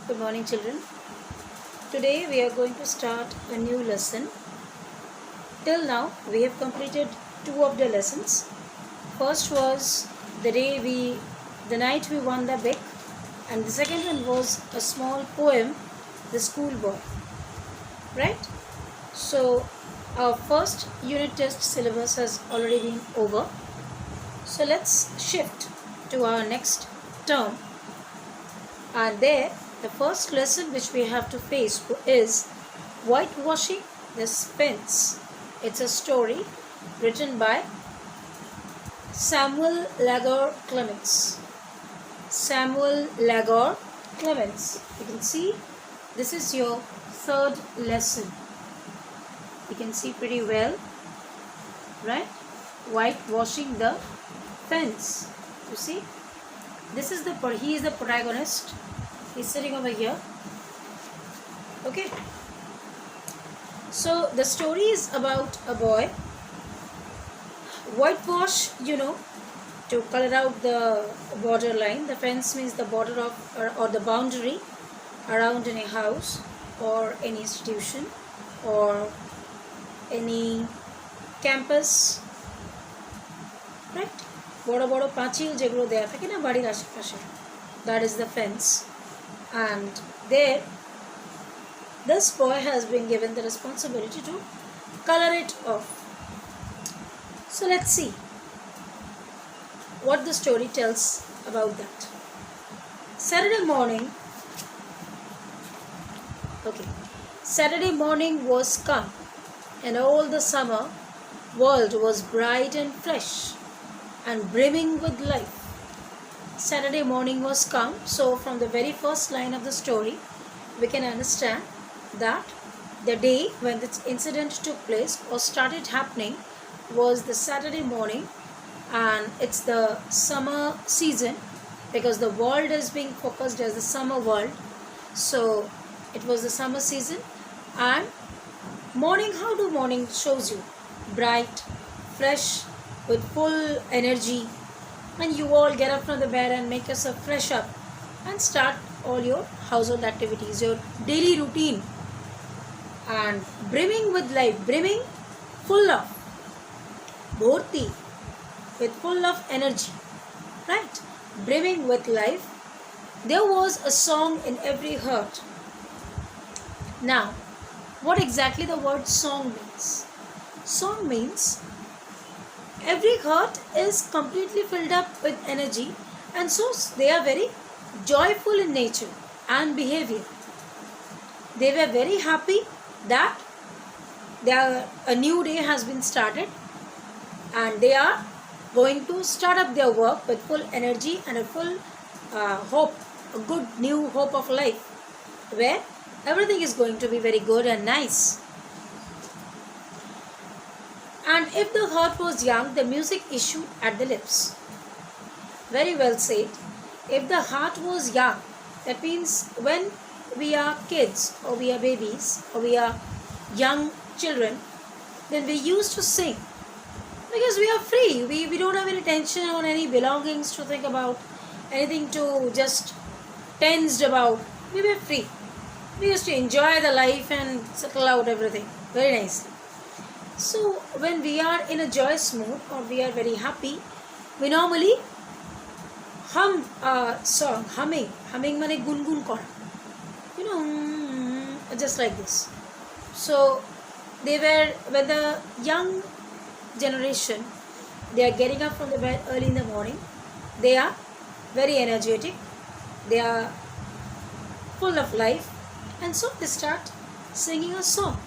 Good morning, children. Today we are going to start a new lesson. Till now, we have completed two of the lessons. First was the night we won the big, and the second one was a small poem, The Schoolboy. Right? So, our first unit test syllabus has already been over. So, let's shift to our next term. And there, the first lesson which we have to face is Whitewashing This Fence. It's a story written by Samuel Lagor Clements. Samuel Lagor Clements. You can see this is your third lesson. You can see pretty well, right? Whitewashing the fence. You see, he is the protagonist. He's sitting over here. Okay. So the story is about a boy. Whitewash, to color out the border line. The fence means the border of or the boundary around any house or any institution or any campus. Right? বড় বড় পাঁচিল যেগুলো দেয়া থাকে না বাড়ির আশেপাশে, that is the fence. And there this boy has been given the responsibility to color it off. So let's see what the story tells about that. Saturday morning was come, and all the summer world was bright and fresh and brimming with life. Saturday morning was come. So from the very first line of the story, we can understand that the day when this incident took place or started happening was the Saturday morning, and it's the summer season because the world is being focused as the summer world. So it was the summer season, and morning, how do morning shows you? Bright, fresh, with full energy, and you all get up from the bed and make yourself fresh up and start all your household activities, your daily routine, and brimming with life, brimming, full of, bhorti, with full of energy, right? Brimming with life. There was a song in every heart. Now, what exactly the word song means? Song means every heart is completely filled up with energy, and so they are very joyful in nature and behavior. They were very happy that a new day has been started, and they are going to start up their work with full energy and a full hope, a good new hope of life, where everything is going to be very good and nice. And if the heart was young, the music issued at the lips. Very well said. If the heart was young, that means when we are kids or we are babies or we are young children, then we used to sing because we are free. We don't have any tension on any belongings to think about, anything to just tensed about. We were free. We used to enjoy the life and settle out everything very nicely. So when we are in a joyous mood or we are very happy, we normally hum a song. Humming mane gungun kora, just like this. So when the young generation, they are getting up from the bed early in the morning, they are very energetic, they are full of life, and so they start singing a song.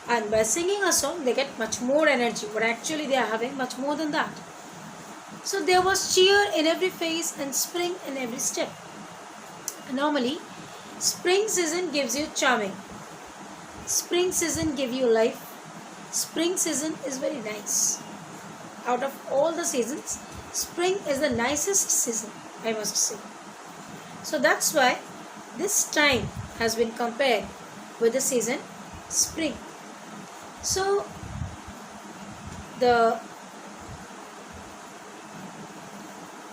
And by singing a song, they get much more energy, but actually they are having much more than that. So there was cheer in every face and spring in every step. Normally, spring season gives you charming. Spring season gives you life. Spring season is very nice. Out of all the seasons, spring is the nicest season, I must say. So that's why this time has been compared with the season spring. So the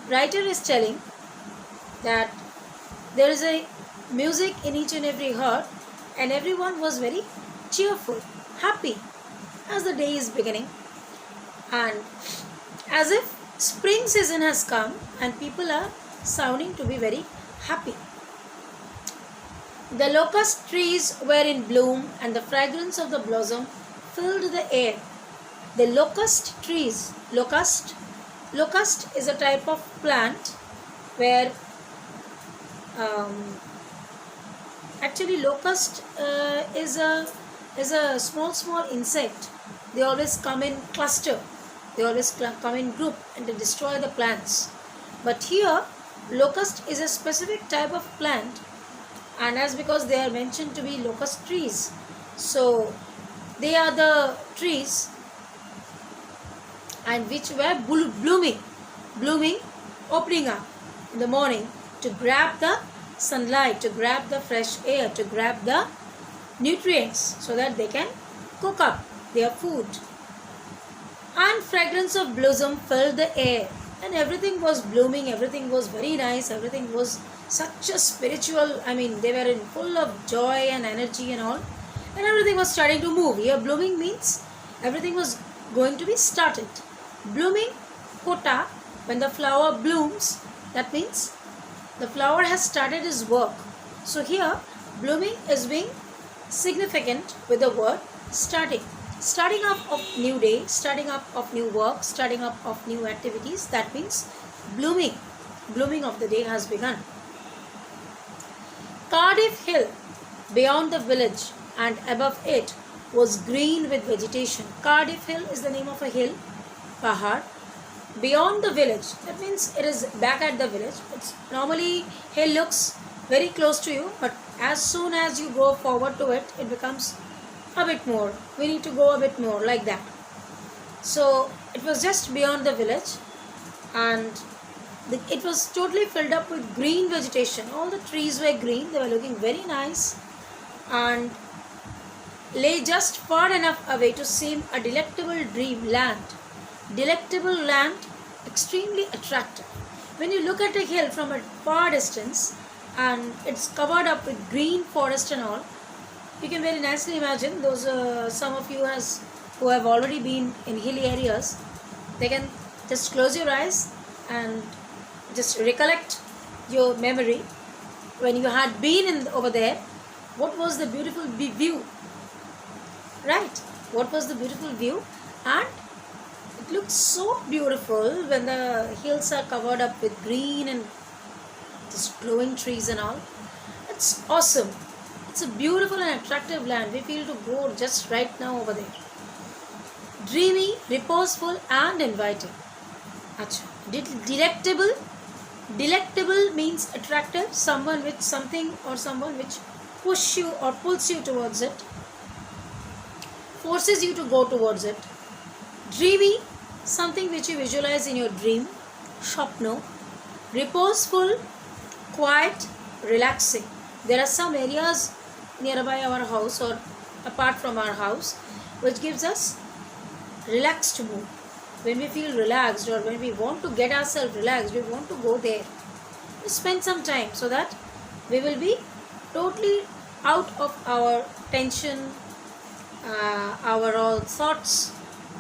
writer is telling that there is a music in each and every heart, and everyone was very cheerful, happy as the day is beginning, and as if spring season has come and people are sounding to be very happy. The locust trees were in bloom and the fragrance of the blossom filled the air. The locust trees, locust is a type of plant where actually locust is a small insect. They always come in cluster, they always come in group and they destroy the plants. But here locust is a specific type of plant, and as because they are mentioned to be locust trees, so they are the trees and which were blooming, opening up in the morning to grab the sunlight, to grab the fresh air, to grab the nutrients so that they can cook up their food. And fragrance of blossom filled the air, and everything was blooming, everything was very nice, everything was such a spiritual, they were in full of joy and energy and all, and everything was starting to move. Here blooming means everything was going to be started. Blooming, kota, when the flower blooms, that means the flower has started its work. So here blooming is being significant with the word starting. Starting up of new day, starting up of new work, starting up of new activities, that means blooming of the day has begun. Cardiff Hill beyond the village and above it was green with vegetation. Cardiff Hill is the name of a hill, Pahad. Beyond the village, that means it is back at the village. It's normally hill looks very close to you, but as soon as you go forward to it, it becomes a bit more. We need to go a bit more, like that. So it was just beyond the village, and it was totally filled up with green vegetation. All the trees were green, they were looking very nice, and lay just far enough away to seem a delectable dreamland. Delectable land, extremely attractive. When you look at a hill from a far distance and it's covered up with green forest and all, you can very nicely imagine. Those some of you who have already been in hilly areas, they can just close your eyes and just recollect your memory when you had been over there. What was the beautiful view, right? What was the beautiful view? And it looks so beautiful when the hills are covered up with green and just glowing trees and all. It's awesome. It's a beautiful and attractive land. We feel to go just right now over there. Dreamy, reposeful and inviting. Delectable. Delectable means attractive. Someone with something or someone which pushes you or pulls you towards it. Forces you to go towards it. Dreamy, something which you visualize in your dream. Shopno. Reposeful, quiet, relaxing. There are some areas nearby our house or apart from our house which gives us relaxed mood. When we feel relaxed or when we want to get ourselves relaxed, we want to go there. We spend some time so that we will be totally out of our tension, our all thoughts,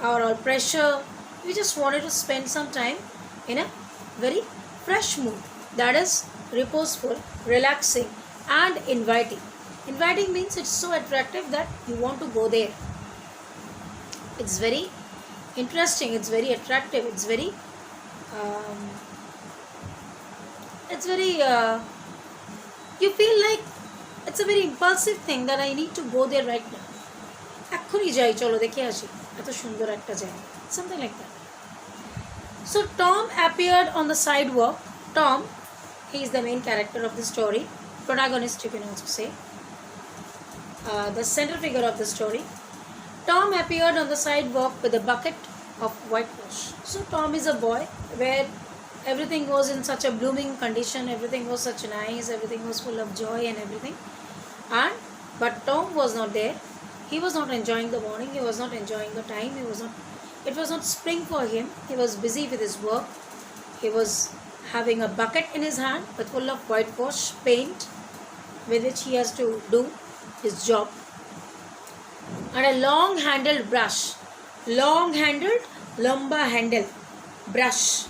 our all pressure. We just wanted to spend some time in a very fresh mood. That is reposeful, relaxing and inviting. Inviting means it's so attractive that you want to go there. It's very interesting, it's very attractive, it's very you feel like it's a very impulsive thing that I need to go there right now. এক্ষুনি যাই, চলো দেখে আসি, এত সুন্দর একটা জায়গা, something like that. So Tom appeared on the sidewalk. Tom, he is the main character of the story, protagonist you can also say, the center figure of the story. Tom appeared on the sidewalk with a bucket of whitewash. So Tom is a boy where everything was in such a blooming condition, everything was such nice, everything was full of joy and everything. But Tom was not there. He was not enjoying the morning, he was not enjoying the time, it was not spring for him. He was busy with his work. He was having a bucket in his hand with full of whitewash paint, with which he has to do his job, and a long handled brush. Long handled, lamba handle brush.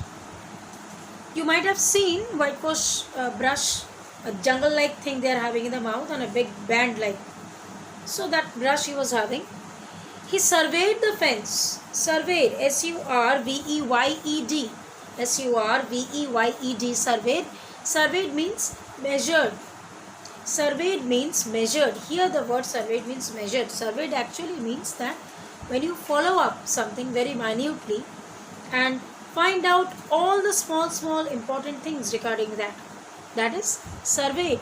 You might have seen whitewash brush, a jungle like thing they are having in the mouth, and a big band like. So that brush he was having. He surveyed the fence. Surveyed, S-U-R-V-E-Y-E-D. S-U-R-V-E-Y-E-D, surveyed. Surveyed means measured. Surveyed means measured. Here the word surveyed means measured. Surveyed actually means that when you follow up something very minutely and find out all the small important things regarding that. That is surveyed.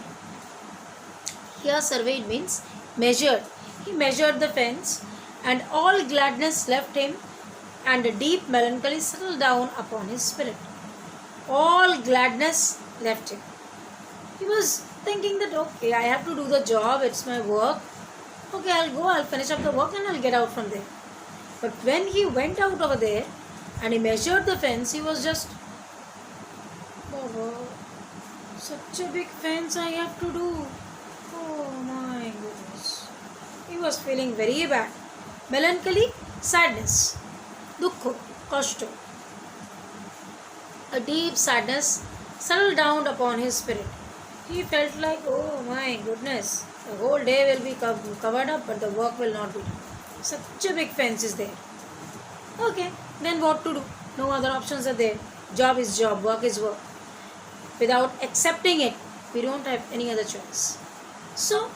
Here surveyed means measured. He measured the fence, and all gladness left him, and a deep melancholy settled down upon his spirit. All gladness left him. He was thinking that, okay, I have to do the job, it's my work. Okay, I'll go, I'll finish up the work and I'll get out from there. But when he went out over there and he measured the fence, he was just, Baba, such a big fence I have to do. Oh my goodness. He was feeling very bad. Melancholy, sadness, dukkha, kashta. A deep sadness settled down upon his spirit. He felt like, oh my goodness, the whole day will be covered up, but the work will not be done. Such a big fence is there. Okay, then what to do? No other options are there. Job is job, work is work. Without accepting it, we don't have any other choice. So,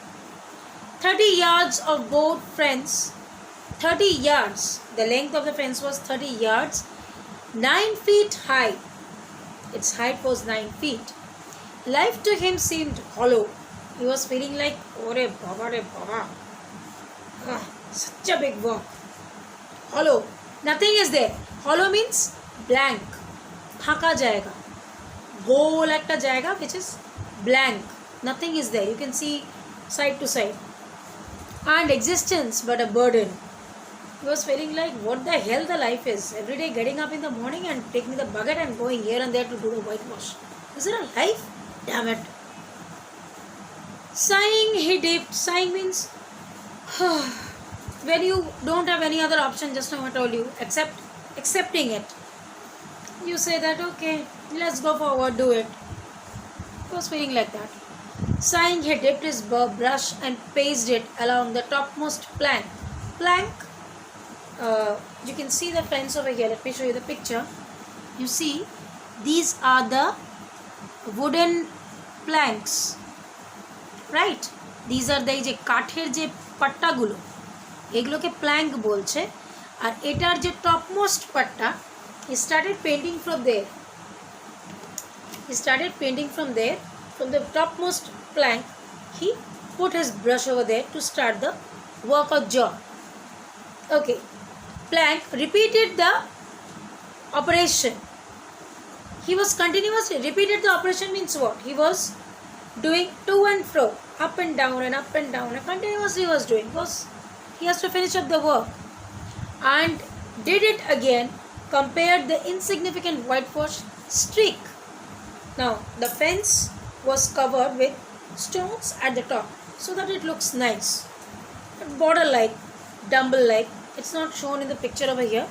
30 yards of both fence, 30 yards, the length of the fence was 30 yards, 9 feet high. Its height was 9 feet. Life to him seemed hollow. He was feeling like, oh re baba. Such a big work. Hollow. Nothing is there. Hollow means blank. Phaka jayega. Goal ekta jayega which is blank. Nothing is there. You can see side to side. And existence but a burden. He was feeling like, what the hell the life is. Every day getting up in the morning and taking the bucket and going here and there to do the whitewash. Is it a life? Damn it. Sighing, he dipped. Sighing means when you don't have any other option, just now I told you, accepting it. You say that, okay, let's go forward, do it. He was feeling like that. Sighing, he dipped his brush and paced it along the topmost plank. Plank, you can see the fence over here. Let me show you the picture. You see, these are the wooden planks, right? These are the যে কাঠের যে পাট্টাগুলো এগুলোকে Planck বলছে আর এটার যে topmost patta he started painting from there from the topmost plank. He put his brush over there to start the work of job. Okay, plank repeated the operation. He was continuously repeated the operation means what? He was doing to and fro, up and down and continuously was doing because he has to finish up the work, and did it again, compared the insignificant whitewash streak. Now the fence was covered with stones at the top so that it looks nice, border like, dumble like. It's not shown in the picture over here.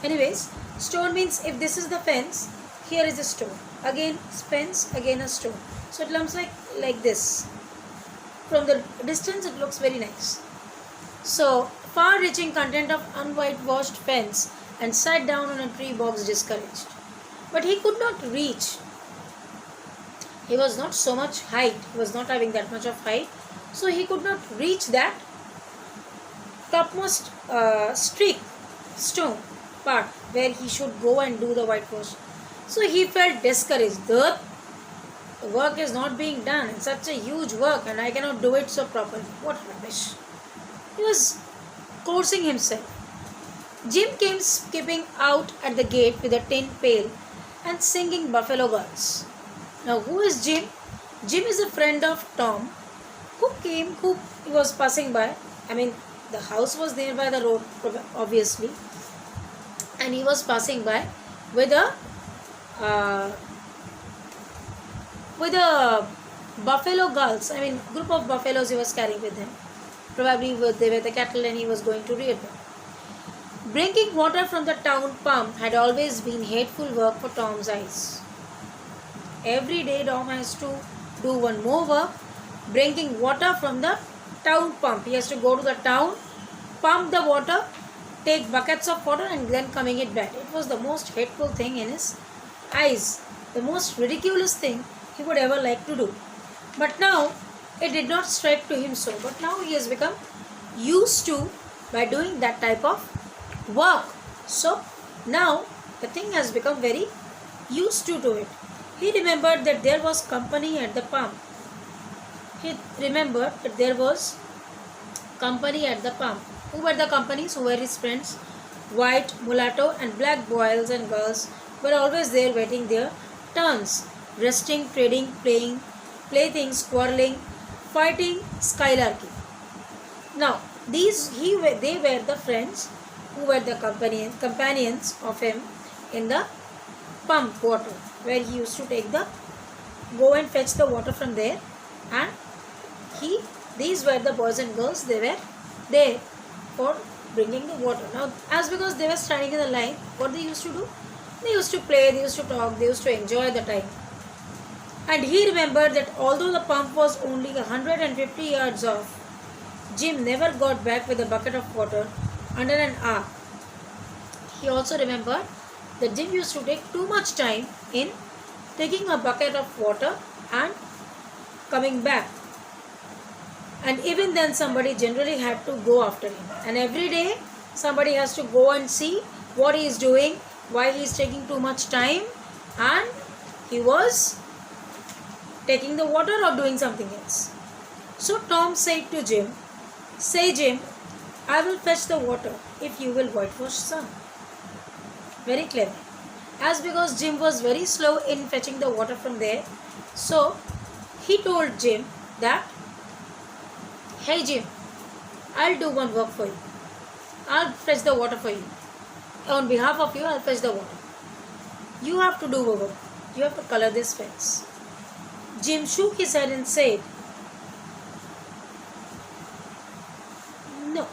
Anyways, stone means if this is the fence, here is a stone, again fence, again a stone, so it looks like this. From the distance it looks very nice. So far-reaching content of unwhitewashed fence, and sat down on a tree box discouraged. But he could not reach. He was not so much height. He was not having that much of height, so he could not reach that topmost streak stone part where he should go and do the whitewash. So he felt discouraged. The work is not being done. It's such a huge work and I cannot do it so properly. What rubbish. He was cursing himself. Jim came skipping out at the gate with a tin pail and singing Buffalo Girls. Now who is Jim? Jim is a friend of Tom who was passing by. I mean, the house was there by the road obviously, and he was passing by with a buffalo gulls, I mean group of buffaloes he was carrying with him. Probably they were the cattle and he was going to rear them. Bringing water from the town pump had always been hateful work for Tom's eyes. Every day Tom has to do one more work, bringing water from the town pump. He has to go to the town, pump the water, take buckets of water and then coming it back. It was the most hateful thing in his eyes, the most ridiculous thing he would ever like to do. But now it did not strike to him so. But now he has become used to by doing that type of work. So now the thing has become very used to it. He remembered that there was company at the pump. He remembered that there was company at the pump. Who were the companies? Who were his friends? White, mulatto and black boys and girls were always there waiting their turns. Resting, trading, playing, playthings, quarreling, fighting, skylarking. Now, they were the friends who were the companions of him in the pump water, where he used to go and fetch the water from there, and these were the boys and girls. They were there for bringing the water. Now, as because they were standing in the line, what they used to do? They used to play, they used to talk, they used to enjoy the time. And he remembered that although the pump was only 150 yards off, Jim never got back with a bucket of water under an hour. He also remembered that Jim used to take too much time in taking a bucket of water and coming back. And even then somebody generally had to go after him. And every day somebody has to go and see what he is doing, why he is taking too much time, and he was taking the water or doing something else. So Tom said to Jim, "Say Jim, I will fetch the water if you will whitewash some." Very clever. As because Jim was very slow in fetching the water from there, so he told Jim that, "Hey Jim, I'll do one work for you. I'll fetch the water for you. On behalf of you, I'll fetch the water. You have to do a work. You have to color this fence." Jim shook his head and said, "No,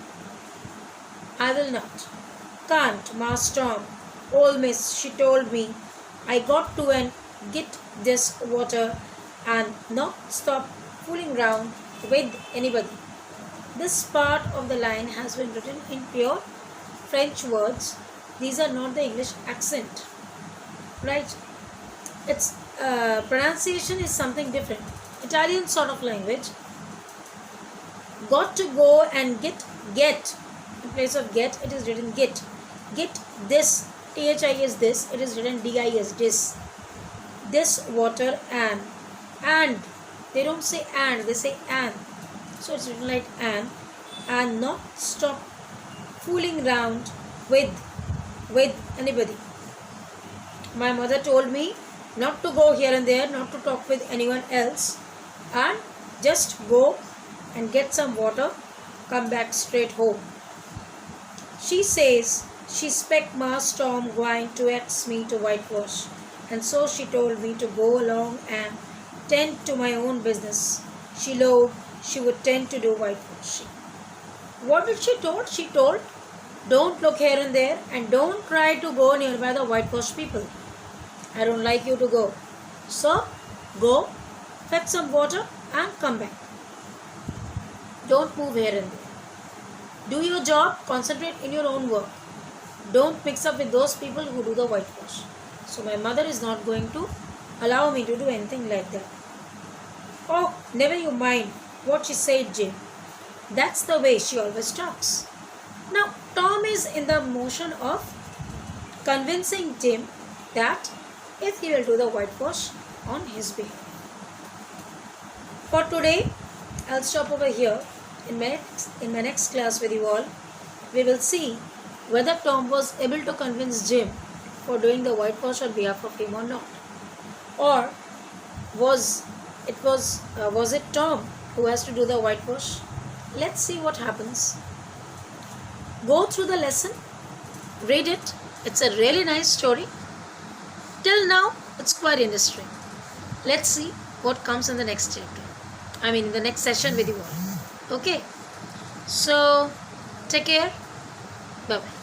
I will not. Can't, Master Tom. Old Miss, she told me I got to and get this water and not stop fooling round with anybody." This part of the line has been written in pure French words. These are not the English accent, right? Its pronunciation is something different. Italian sort of language. Got to go and get. In place of get, it is written get. Get this. THIS this. It is written DIS this. This water and they don't say and, they say and. So it's written like and not stop fooling around with anybody. My mother told me not to go here and there, not to talk with anyone else, and just go and get some water, come back straight home. She says she expect Master Tom going to ask me to whitewash, and so she told me to go along and tend to my own business. She vowed she would tend to do whitewashing. What did she told? She told, "Don't look here and there and don't try to go nearby the whitewash people. I don't like you to go. So go, fetch some water and come back. Don't move here and there. Do your job, concentrate in your own work. Don't mix up with those people who do the whitewash." So my mother is not going to allow me to do anything like that. "Oh, never you mind what she said, Jim. That's the way she always talks." Now Tom is in the motion of convincing Jim that if he will do the whitewash on his behalf. For today, I'll stop over here. In my next class with you all, we will see whether Tom was able to convince Jim for doing the whitewash on behalf of him or not, or was it Tom who has to do the whitewash. Let's see what happens. Go through the lesson, read it. It's a really nice story. Till now, it's quite interesting. Let's see what comes in the next chapter. I mean in the next session with you all. Okay, so take care. Bye bye.